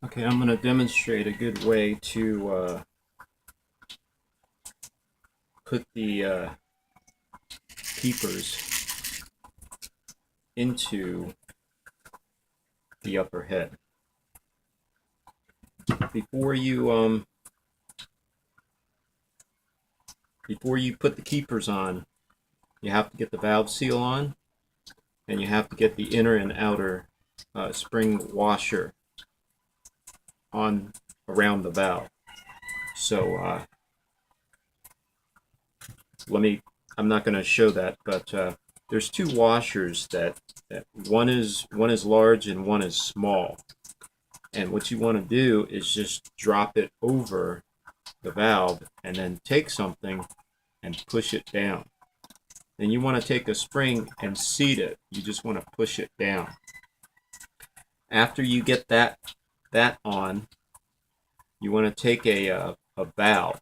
Okay, I'm going to demonstrate a good way to put the keepers into the upper head. Before you put the keepers on, you have to get the valve seal on, and you have to get the inner and outer spring washer on around the valve. So I'm not going to show that, but there's two washers that one is large and one is small. And what you want to do is just drop it over the valve and then take something and push it down. Then you want to take a spring and seat it. You just want to push it down. After you get that on, you want to take a valve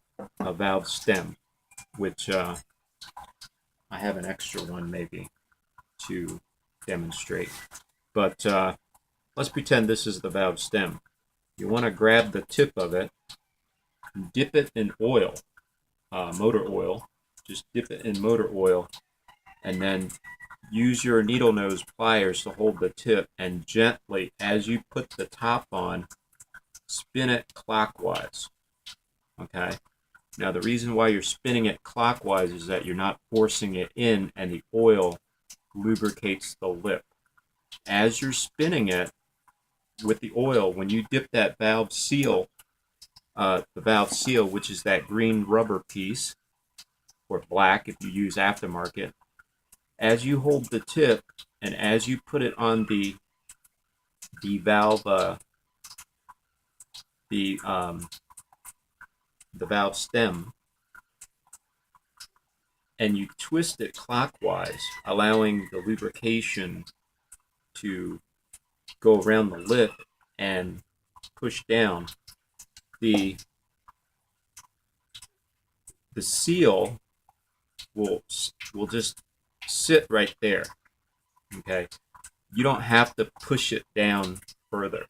stem, which I have an extra one maybe to demonstrate. But let's pretend this is the valve stem. You want to grab the tip of it, dip it in oil, motor oil. Just dip it in motor oil, and then use your needle nose pliers to hold the tip, and gently, as you put the top on, spin it clockwise. Okay? Now, the reason why you're spinning it clockwise is that you're not forcing it in, and the oil lubricates the lip. As you're spinning it with the oil, when you dip that valve seal, which is that green rubber piece, or black if you use aftermarket, as you hold the tip and as you put it on the valve, the valve stem, and you twist it clockwise, allowing the lubrication to go around the lip and push down, the seal will just sit right there. Okay, you don't have to push it down further.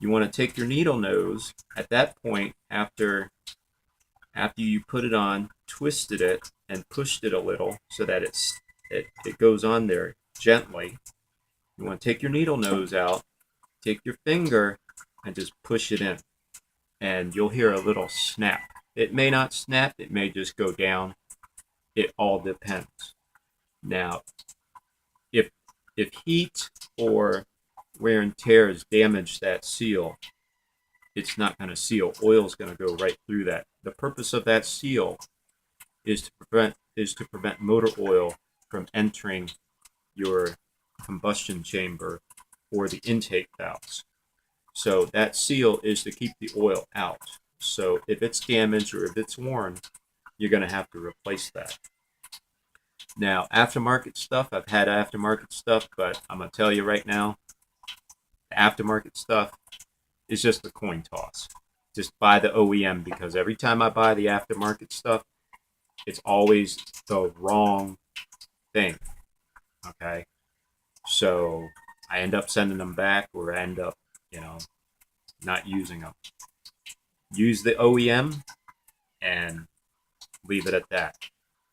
You want to take your needle nose at that point, after you put it on, twisted it and pushed it a little so that it goes on there gently. You want to take your needle nose out, take your finger and just push it in, and you'll hear a little snap. It may not snap, it may just go down. It all depends. Now, if heat or wear and tear has damaged that seal, it's not going to seal. Oil is going to go right through that. The purpose of that seal is to prevent motor oil from entering your combustion chamber or the intake valves. So that seal is to keep the oil out. So if it's damaged or if it's worn, you're going to have to replace that. Now, aftermarket stuff, I've had aftermarket stuff, but I'm going to tell you right now, aftermarket stuff is just a coin toss. Just buy the OEM, because every time I buy the aftermarket stuff, it's always the wrong thing. Okay? So I end up sending them back, or I end up, not using them. Use the OEM and leave it at that.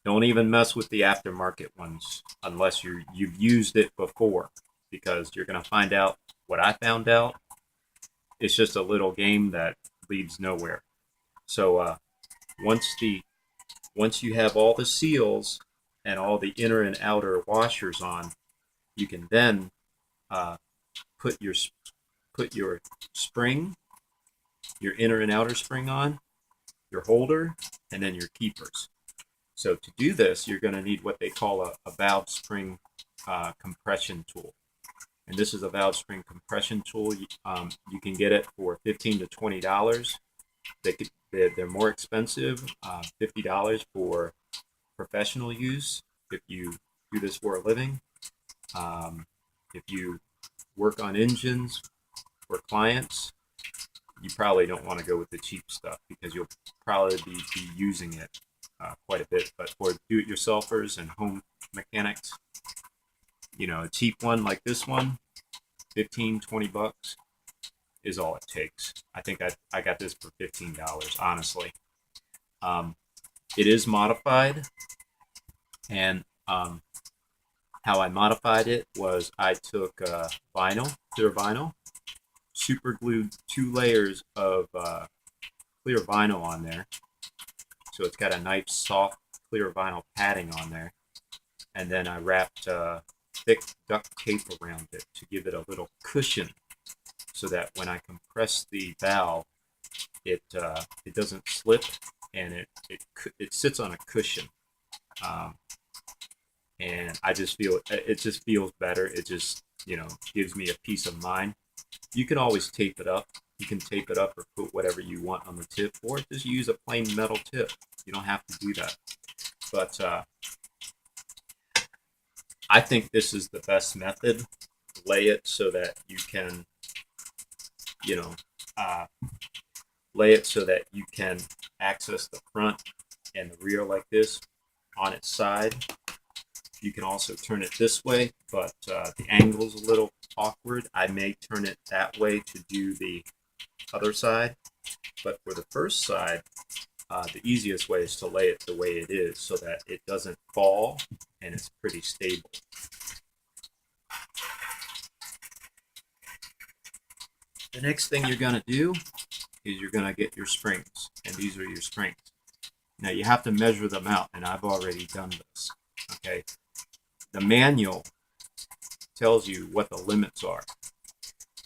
Don't even mess with the aftermarket ones unless you've used it before, because you're going to find out what I found out. It's just a little game that leads nowhere. So once you have all the seals and all the inner and outer washers on, you can then put your spring, your inner and outer spring on, your holder, and then your keepers. So to do this, you're going to need what they call a valve spring compression tool. And this is a valve spring compression tool. You can get it for $15 to $20. They're more expensive, $50 for professional use if you do this for a living. If you work on engines for clients, you probably don't want to go with the cheap stuff, because you'll probably be using it quite a bit. But for do-it-yourselfers and home mechanics, a cheap one like this one, $15, $20, is all it takes. I think I got this for $15, honestly. Um, it is modified, and how I modified it was I took vinyl, clear vinyl, super glued 2 layers of clear vinyl on there. So it's got a nice soft clear vinyl padding on there. And then I wrapped thick duct tape around it to give it a little cushion so that when I compress the valve, it doesn't slip, and it sits on a cushion. Um, and I just feel it just feels better. It just gives me a peace of mind. You can always tape it up. You can tape it up or put whatever you want on the tip, or just use a plain metal tip. You don't have to do that. But I think this is the best method. Lay it so that you can, you know, uh, lay it so that you can access the front and the rear like this on its side. You can also turn it this way, but the angle's a little awkward. I may turn it that way to do the other side, but for the first side, the easiest way is to lay it the way it is so that it doesn't fall and it's pretty stable. The next thing you're going to do is you're going to get your springs, and these are your springs. Now you have to measure them out, and I've already done this. Okay, the manual tells you what the limits are.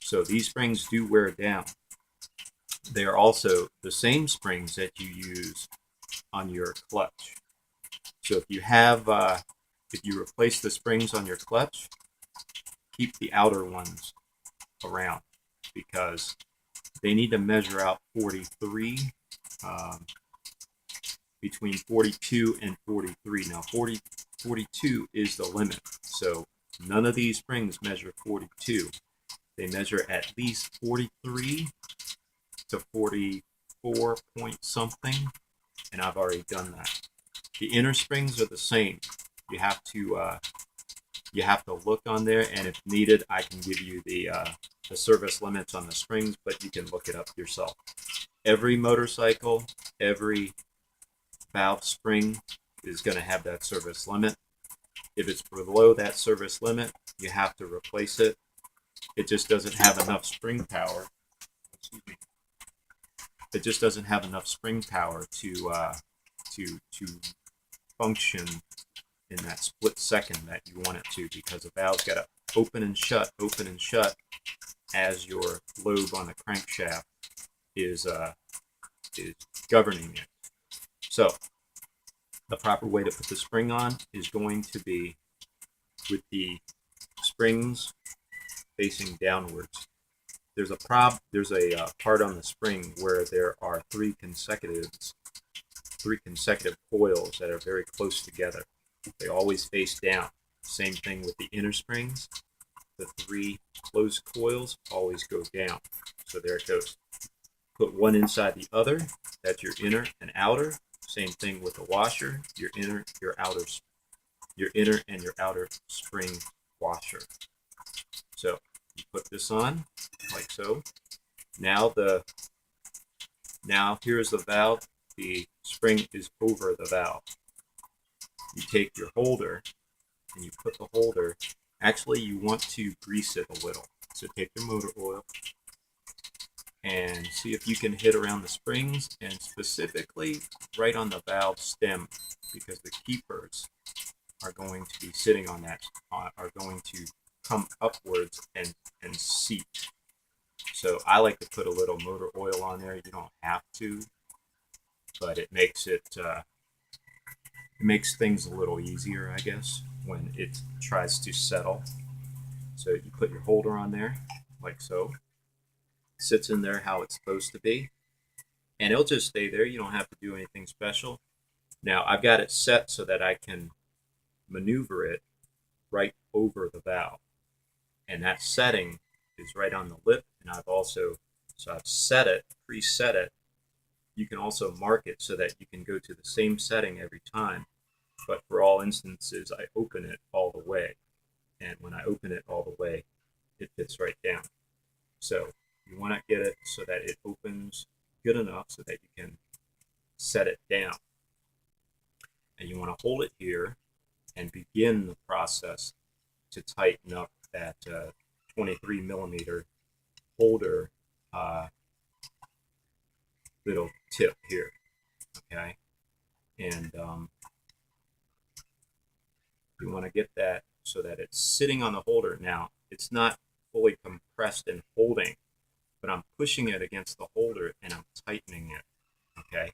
So these springs do wear down. They are also the same springs that you use on your clutch. So if you replace the springs on your clutch, keep the outer ones around because they need to measure out 43, between 42 and 43. Now 42 is the limit. So none of these springs measure 42. They measure at least 43 to 44 point something, and I've already done that. The inner springs are the same. You have to look on there, and if needed, I can give you the service limits on the springs, but you can look it up yourself. Every motorcycle, every valve spring is going to have that service limit. If it's below that service limit, you have to replace it. It just doesn't have enough spring power. Excuse me. It just doesn't have enough spring power to function in that split second that you want it to, because the valve's got to open and shut as your lobe on the crankshaft is governing it. So the proper way to put the spring on is going to be with the springs facing downwards. There's a part on the spring where there are three consecutive coils that are very close together. They always face down. Same thing with the inner springs. The three closed coils always go down. So there it goes. Put one inside the other. That's your inner and outer. Same thing with the washer. Your inner and your outer spring washer. So you put this on like so. Now here's the valve. The spring is over the valve. You take your holder and you put the holder. Actually, you want to grease it a little. So take your motor oil and see if you can hit around the springs, and specifically right on the valve stem, because the keepers are going to be sitting on that, are going to come upwards and seat. So I like to put a little motor oil on there. You don't have to, but it makes things a little easier, I guess, when it tries to settle. So you put your holder on there like so. It sits in there how it's supposed to be, and it'll just stay there. You don't have to do anything special. Now I've got it set so that I can maneuver it right over the valve, and that setting is right on the lip. And I've set it, preset it. You can also mark it so that you can go to the same setting every time, but for all instances I open it all the way, and when I open it all the way it fits right down. So you want to so that it opens good enough so that you can set it down. And you want to hold it here and begin the process to tighten up that 23 millimeter holder little tip here. Okay, and you want to get that so that it's sitting on the holder. Now, it's not fully compressed and holding, but I'm pushing it against the holder and I'm tightening it. Okay,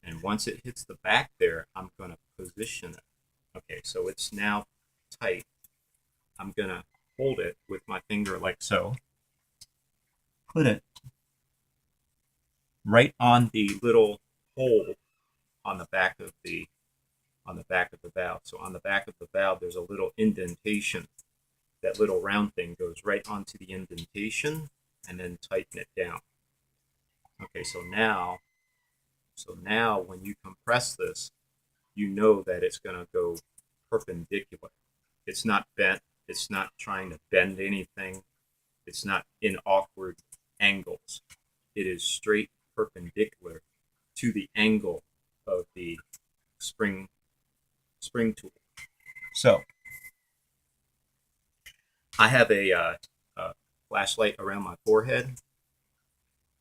and once it hits the back there, I'm going to position it. Okay, so it's now tight. I'm going to hold it with my finger like so. Put it right on the little hole on the back of the valve. So on the back of the valve, there's a little indentation. That little round thing goes right onto the indentation, and then tighten it down. Okay, so now when you compress this, you know that it's going to go perpendicular. It's not bent. It's not trying to bend anything. It's not in awkward angles. It is straight perpendicular to the angle of the spring tool. So I have a flashlight around my forehead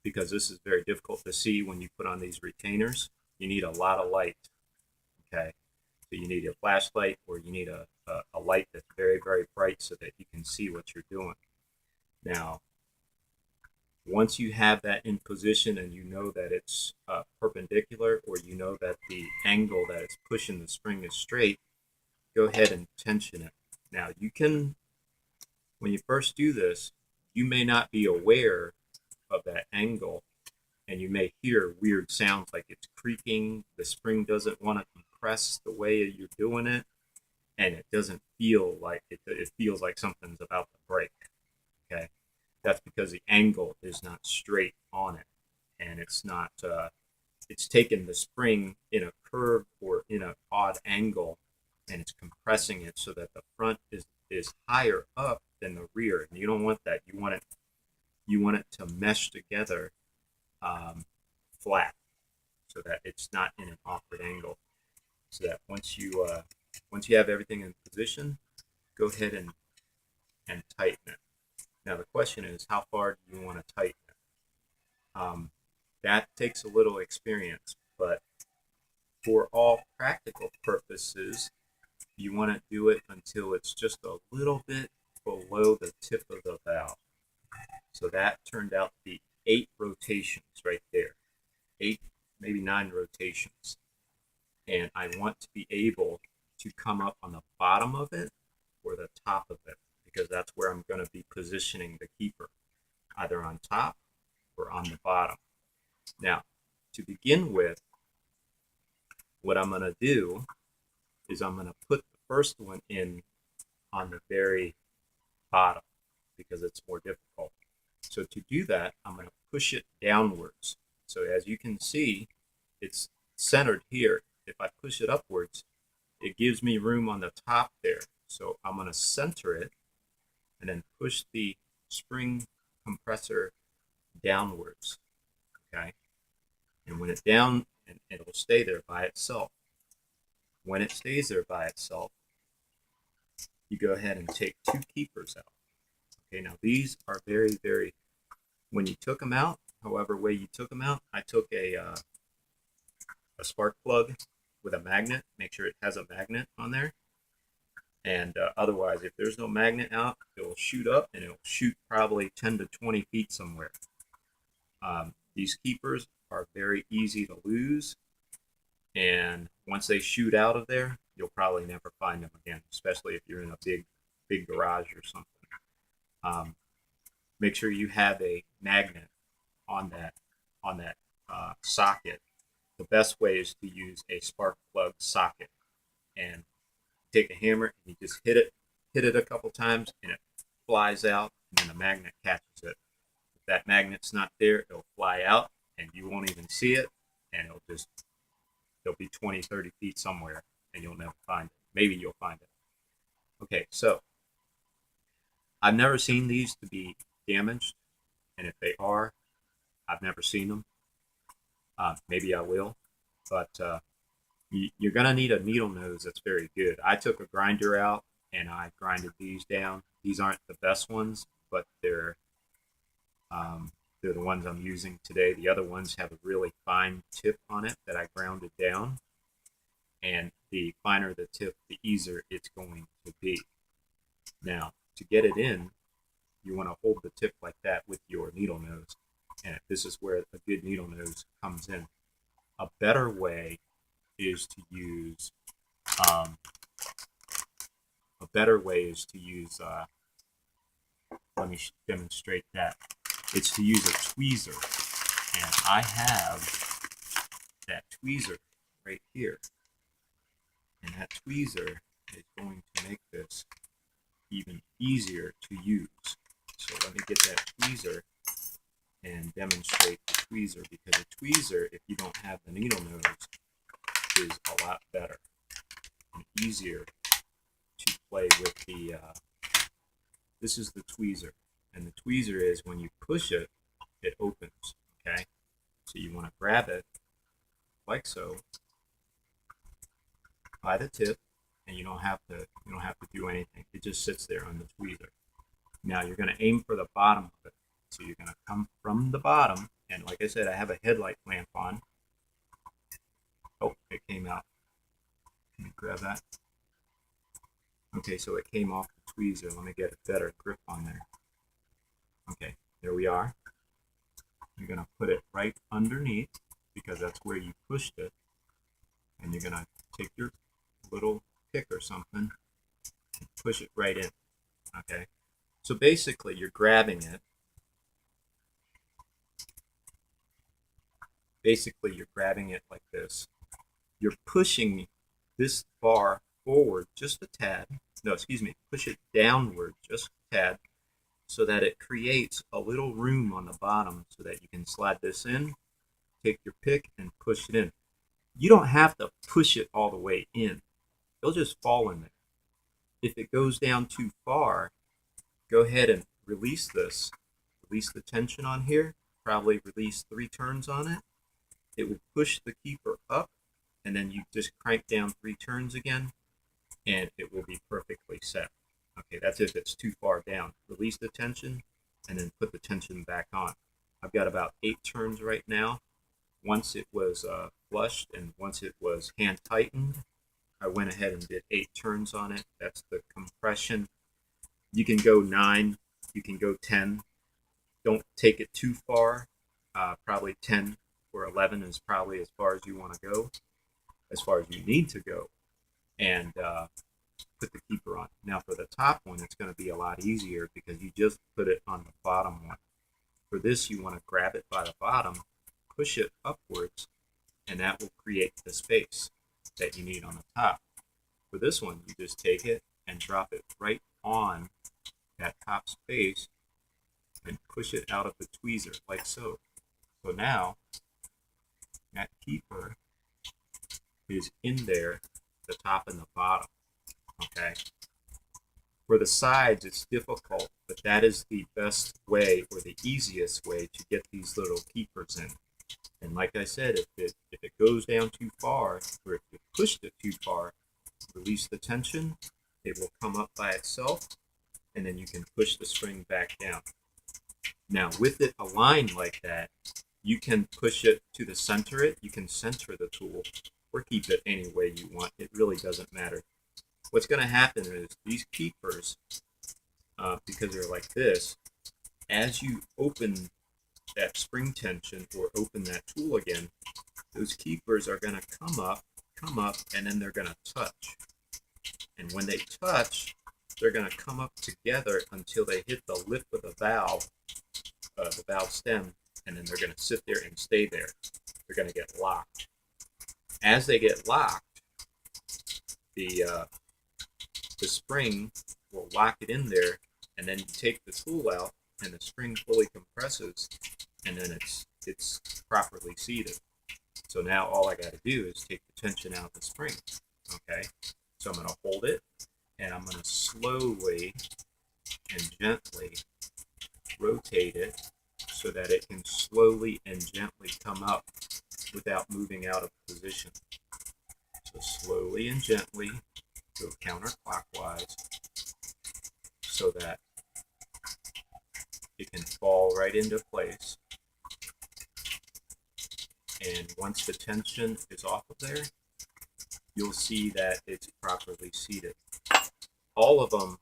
because this is very difficult to see when you put on these retainers. You need a lot of light. Okay, so you need a flashlight, or you need a light that's very, very bright so that you can see what you're doing. Now, once you have that in position and you know that it's perpendicular, or you know that the angle that it's pushing the spring is straight, go ahead and tension it. Now, you can, when you first do this, you may not be aware of that angle, and you may hear weird sounds like it's creaking. The spring doesn't want to compress the way you're doing it, and it doesn't feel like it feels like something's about to break. Okay, that's because the angle is not straight on it, and it's not it's taken the spring in a curve or in an odd angle, and it's compressing it so that the front is higher up than the rear, and you don't want that. You want it to mesh together flat, so that it's not in an awkward angle. So that once you have everything in position, go ahead and tighten it. Now the question is, how far do you want to tighten it? That takes a little experience, but for all practical purposes, you want to do it until it's just a little bit below the tip of the valve. So that turned out to be 8 rotations right there. 8, maybe 9 rotations. And I want to be able to come up on the bottom of it or the top of it, because that's where I'm going to be positioning the keeper, either on top or on the bottom. Now, to begin with, what I'm going to do is I'm going to put the first one in on the very bottom because it's more difficult. So to do that, I'm going to push it downwards. So as you can see, it's centered here. If I push it upwards, it gives me room on the top there. So I'm going to center it and then push the spring compressor downwards. Okay, and when it's down, and it'll stay there by itself. When it stays there by itself, you go ahead and take 2 keepers out. Okay, now these are very, very, when you took them out, however way you took them out, I took a spark plug with a magnet. Make sure it has a magnet on there. And otherwise, if there's no magnet out, it will shoot up, and it will shoot probably 10 to 20 feet somewhere. These keepers are very easy to lose, and once they shoot out of there, you'll probably never find them again, especially if you're in a big garage or something. Make sure you have a magnet on that socket. The best way is to use a spark plug socket, and take a hammer and you just hit it a couple times, and it flies out, and then the magnet catches it. If that magnet's not there, it'll fly out, and you won't even see it, and it'll be 20, 30 feet somewhere, and you'll never find it. Maybe you'll find it. Okay, so I've never seen these to be damaged, and if they are, I've never seen them. Maybe I will, but you're going to need a needle nose that's very good. I took a grinder out and I grinded these down. These aren't the best ones, but they're the ones I'm using today. The other ones have a really fine tip on it that I grounded down, and the finer the tip, the easier it's going to be. Now, to get it in, you want to hold the tip like that with your needle nose, and this is where a good needle nose comes in. A better way is to use let me demonstrate that. It's to use a tweezer, and I have that tweezer right here, and that tweezer is going to make this even easier to use. So let me get that tweezer and demonstrate the tweezer, because a tweezer, if you don't have the needle nose, is a lot better and easier to play with the this is the tweezer, and the tweezer is when you push it, it opens. Okay, so you want to grab it like so by the tip, and you don't have to do anything. It just sits there on the tweezer. Now you're going to aim for the bottom of it. So you're going to come from the bottom, and like I said, I have a headlight lamp on. Oh, it came out. Let me grab that. Okay, so it came off the tweezer. Let me get a better grip on there. Okay, there we are. You're going to put it right underneath, because that's where you pushed it. And you're going to take your little pick or something and push it right in. Okay, so basically you're grabbing it. Basically, you're grabbing it like this. You're pushing this bar forward just a tad. No, excuse me. Push it downward just a tad, so that it creates a little room on the bottom so that you can slide this in, take your pick, and push it in. You don't have to push it all the way in. It'll just fall in there. If it goes down too far, go ahead and release this. Release the tension on here. Probably release 3 turns on it. It will push the keeper up, and then you just crank down 3 turns again, and it will be perfectly set. Okay, that's if it's too far down. Release the tension, and then put the tension back on. I've got about 8 turns right now. Once it was flushed and once it was hand tightened, I went ahead and did 8 turns on it. That's the compression. You can go 9, you can go 10. Don't take it too far. Probably 10 or 11 is probably as far as you want to go, as far as you need to go. And put the keeper on. Now for the top one, it's going to be a lot easier because you just put it on the bottom one. For this, you want to grab it by the bottom, push it upwards, and that will create the space that you need on the top. For this one, you just take it and drop it right on that top space and push it out of the tweezer like so. So now that keeper is in there, the top and the bottom. Okay. For the sides, it's difficult, but that is the best way or the easiest way to get these little keepers in. And like I said, if it goes down too far, or if you pushed it too far, release the tension, it will come up by itself, and then you can push the spring back down. Now, with it aligned like that, you can push it to the center it. You can center the tool, or keep it any way you want. It really doesn't matter. What's going to happen is these keepers, because they're like this, as you open that spring tension or open that tool again, those keepers are going to come up, and then they're going to touch. And when they touch, they're going to come up together until they hit the lip of the valve stem, and then they're going to sit there and stay there. They're going to get locked. As they get locked, the spring will lock it in there, and then you take the tool out, and the spring fully compresses, and then it's properly seated. So now all I got to do is take the tension out of the spring. Okay, so I'm going to hold it, and I'm going to slowly and gently rotate it so that it can slowly and gently come up without moving out of position. So slowly and gently go counterclockwise so that it can fall right into place. And once the tension is off of there, you'll see that it's properly seated. All of them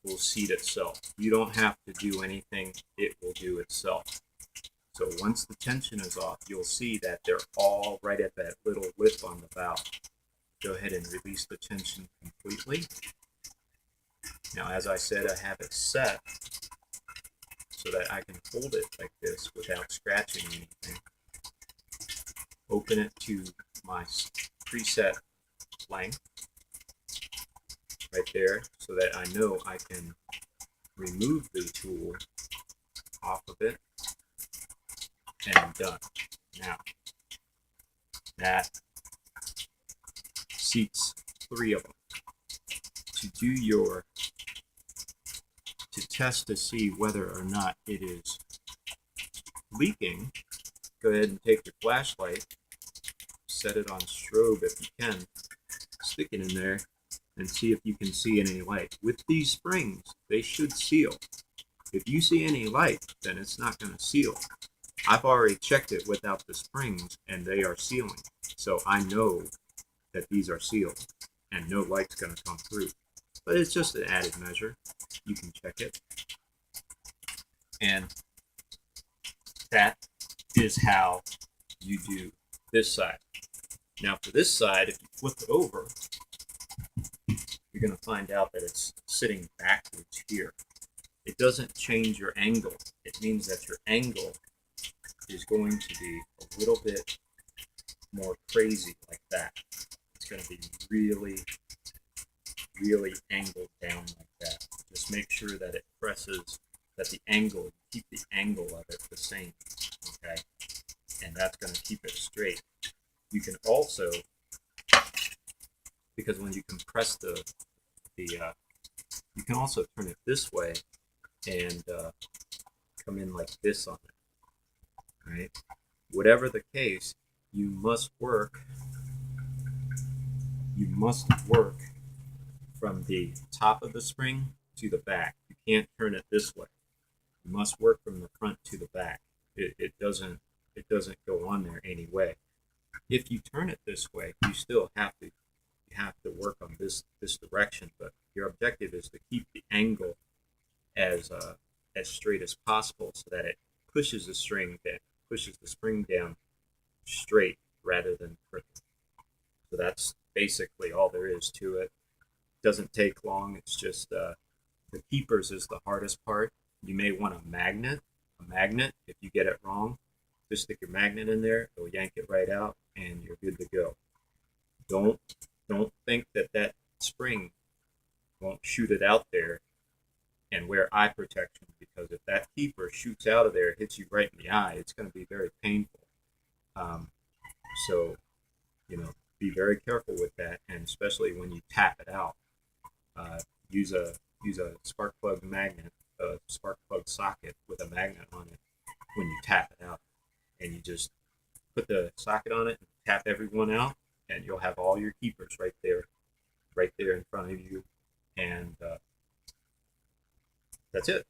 will seat itself. You don't have to do anything, it will do itself. So once the tension is off, you'll see that they're all right at that little lip on the valve. Go ahead and release the tension completely. Now, as I said, I have it set so that I can hold it like this without scratching anything. Open it to my preset length right there so that I know I can remove the tool off of it, and I'm done. Now, that seats 3 of them. To test to see whether or not it is leaking, go ahead and take your flashlight, set it on strobe if you can, stick it in there, and see if you can see any light. With these springs, they should seal. If you see any light, then it's not going to seal. I've already checked it without the springs, and they are sealing. So I know that these are sealed, and no light's going to come through. But it's just an added measure. You can check it. And that is how you do this side. Now for this side, if you flip it over, you're going to find out that it's sitting backwards here. It doesn't change your angle. It means that your angle is going to be a little bit more crazy like that. It's going to be really, really angled down like that. Just make sure that it presses, that the angle, keep the angle of it the same, okay? And that's going to keep it straight. You can also, because when you compress you can also turn it this way and come in like this on it, right? Whatever the case, you must work from the top of the spring to the back. You can't turn it this way. You must work from the front to the back. It doesn't go on there anyway. If you turn it this way, you still have to work on this direction, but your objective is to keep the angle as straight as possible so that it pushes the spring down straight rather than crooked. So that's basically all there is to it. It doesn't take long. It's just the keepers is the hardest part. You may want a magnet. If you get it wrong, just stick your magnet in there. It'll yank it right out, and you're good to go. Don't think that spring won't shoot it out there, and wear eye protection, because if that keeper shoots out of there, hits you right in the eye, it's going to be very painful. So, be very careful with that, and especially when you tap it out, use a spark plug magnet, a spark plug socket with a magnet on it when you tap it out, and you just put the socket on it and tap everyone out, and you'll have all your keepers right there in front of you, and that's it.